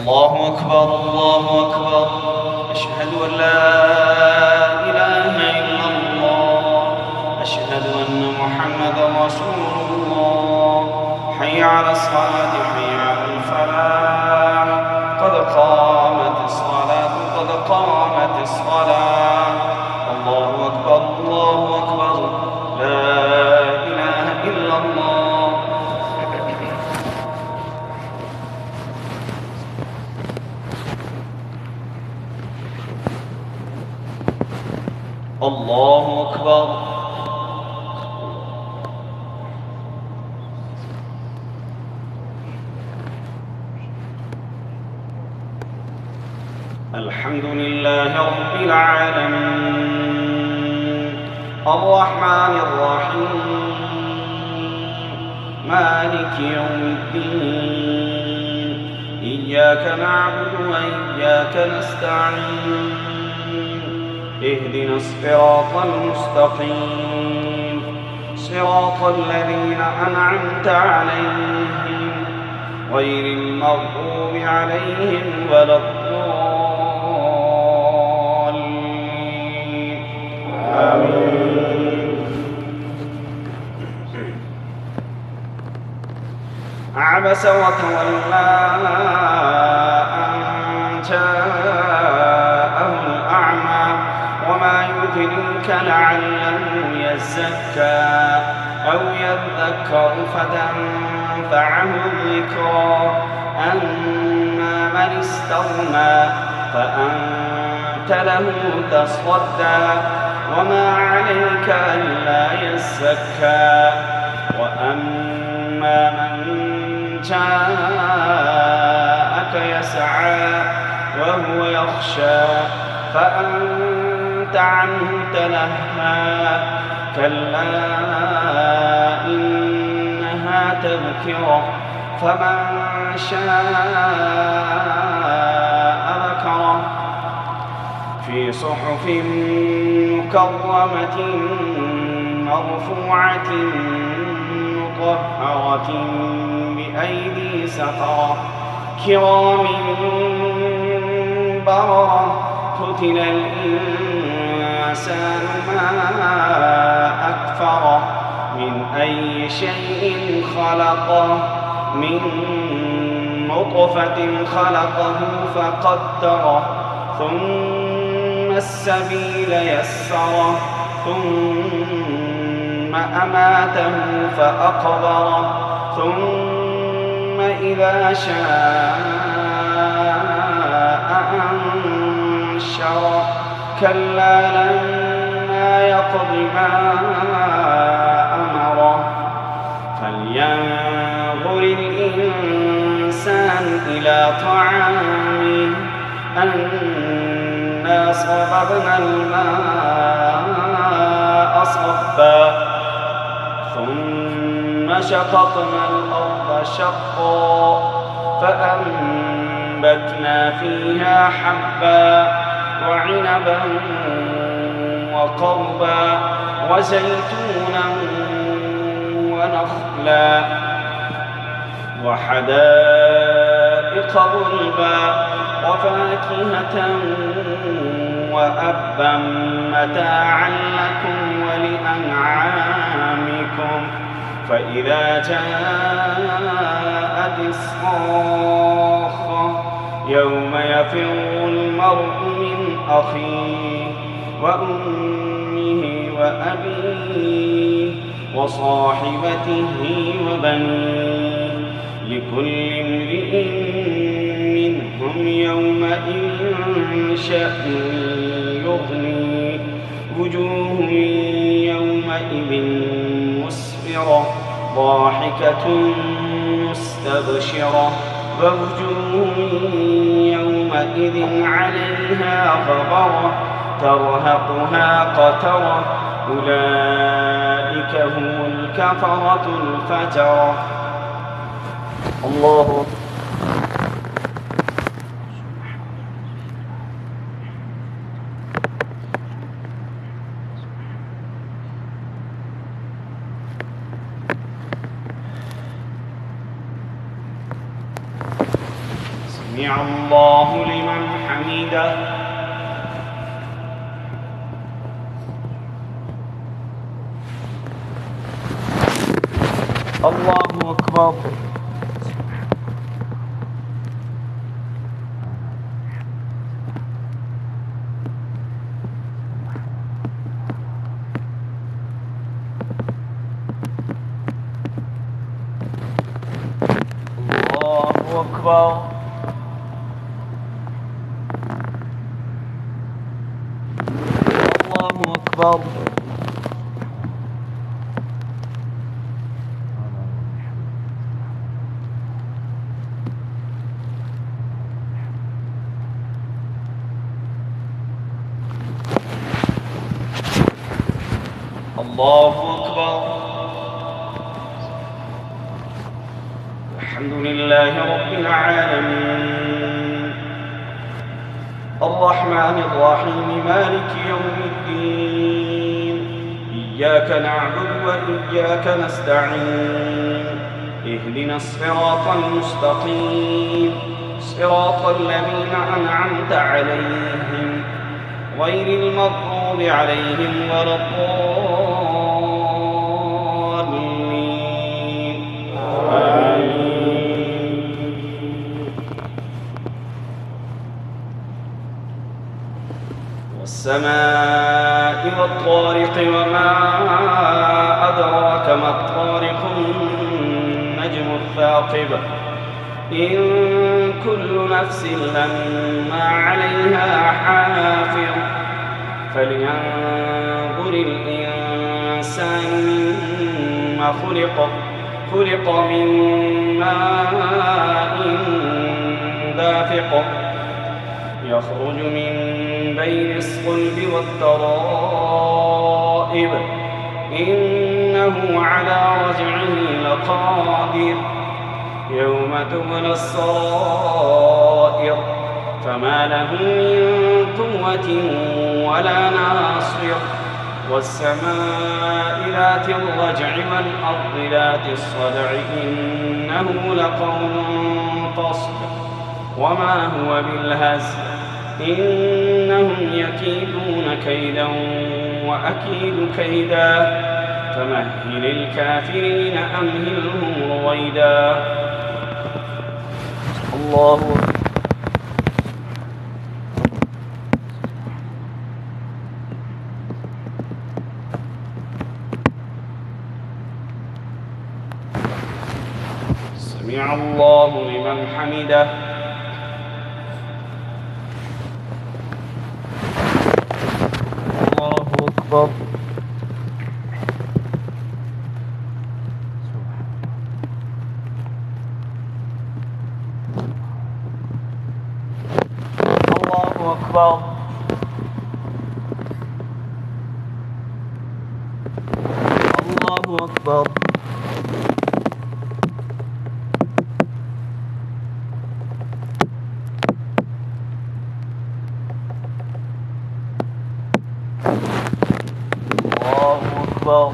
الله أكبر الله أكبر. أشهد أن لا إله إلا الله. أشهد أن محمدا رسول الله. حي على الصلاة حي على الفلاح. قد قامت الصلاة قد قامت الصلاة. الله أكبر الله أكبر. لا إله إلا الله. الله أكبر. الحمد لله رب العالمين الرحمن الرحيم مالك يوم الدين. إياك نعبد وإياك نستعين. اهدنا الصراط المستقيم صراط الذين أنعمت عليهم غير المغضوب عليهم ولا الضالين. آمين. عبس وتولى أن جاءه الأعمى وما يدريك لعله يزكى أو يذكر فتنفعه الذكرى. أما من استغنى فأنت له تصدى وما عليك ألا يزكى. وأما من جاءك يسعى وهو يخشى فأنت عنه تلهى. كلا إنها تذكرة فمن شاء ذكره في صحف مكرمة مرفوعة مطهرة بأيدي سفرة كرام بررة. قتل الإنسان ما أكفره من أي شيء خلقه من نطفة خلقه فقدره ثم السبيل يسره ثم أماته فأقبره ثم إذا شاء أنشره. كلا لما يقض ما أمره. فلينظر الإنسان إلى طعامه أنا صببنا الماء صبا ثم شققنا الأرض شقا فأنبتنا فيها حبا وعنبا وقضبا وزيتونا ونخلا وحدائق غلبا وفاكهة وأبا متاعا لكم ولأنعامكم. فإذا جاءت الصاخة يوم يفر المرء من أخيه وأمه وأبيه وصاحبته وبنيه لكل امرئ منهم يومئذ شأن يغنيه. وجوه يومئذ مسفرة ضاحكة مستبشرة ووجوه يومئذ عليها غبرة ترهقها قترة. أولئك هم الكفرة الفجرة. الله سمع الله لمن حمده. الله أكبر. الله أكبر. الله أكبر. الله أكبر. الحمد لله رب العالمين الرحمن الرحيم مالك يوم الدين إياك نعبد وإياك نستعين اهدنا الصراط المستقيم صراط الذين أنعمت عليهم غير المغضوب عليهم ولا الضالين. آمين. والسماء والطارق وما أدراك ما الطارق النجم الثاقب إن كل نفس لما عليها حافظ فلينظر الإنسان مما خلق من ماء دافق يخرج من بين الصلب والترائب إنه على رجعه لقادر يوم تبلى السرائر فما له من قوة ولا ناصر والسماء ذات الرجع والأرض ذات الصدع إنه لقول فصل وما هو بالهزل إنهم يكيدون كيدا وأكيد كيدا فمهل الكافرين أمهلهم رويدا. الله سمع الله لمن حمده. الله أكبر. الله أكبر. الله أكبر. الله أكبر.